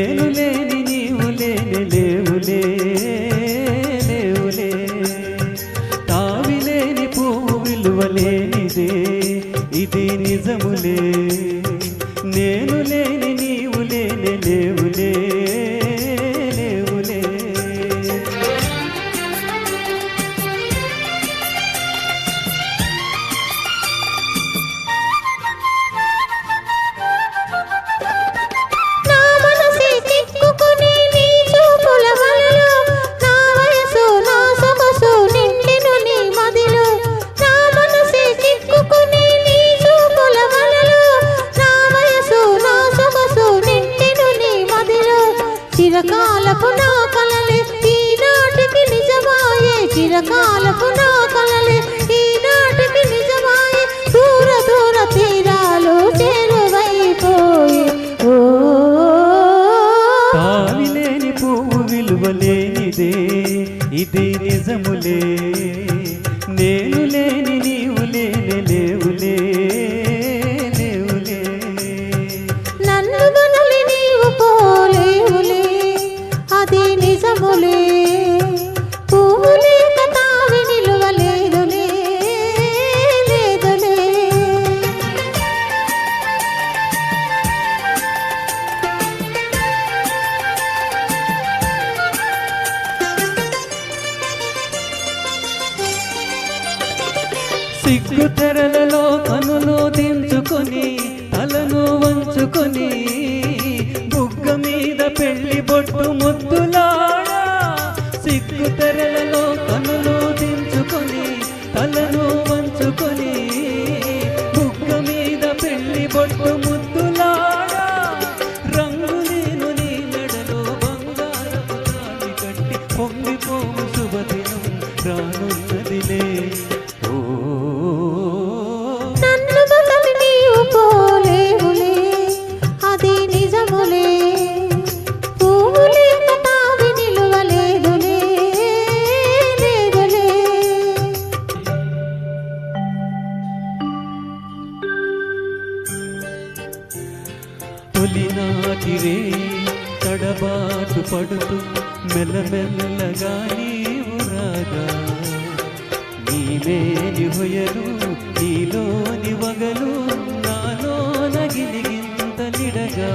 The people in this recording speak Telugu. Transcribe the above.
నేను లేని నీవు లేని లేవులే లేవులే తావిలేని పువ్వు విలువలేనిదే ఇది నిజములే నేను లేని నీవు లేని లేవులే లేవులే చిరకాలపు నా కలలే ఈనాటికి నిజమాయే చిరకాలపు నా కలలే ఈనాటికి నిజమాయే దూర దూర తీరాలు చేరువైపోయి ఓ తావిలేని పువ్వు విలువలేనిదే ఇది నిజములే నేను లేని నీవు లేని లేవులే లేవులే నన్ను వదిలి నీవు పోలేవులే అది నిజములే పువ్వు లేక తావి నిలువలేదులే లేదులే సిగ్గు తెరలలో కనులు దించుకొని తలను వంచుకొని బుగ్గ మీద పెళ్లి బొట్టు ముద్దులాడా సిగ్గు తెరలలో కనులు దించుకొని తలను వంచుకొని బుగ్గ మీద పెళ్లి బొట్టు ముద్దులాడా రంగు నేను నీ మెడలో బంగారపు తాళి కట్టి పొంగిపోము శుభదినం రానున్నదిలే నన్ను వదిలి నీవు పోలేవులే అది నిజములే పువ్వు లేక తావి నిలువలేదులే లేదులే తొలినాటిరే తడబాటు పడుతూ మెల్లమెల్లగా నీవు రాగా నీవేని హొయలు నీలోని వగలు నాలో నగిలిగింత నిడగా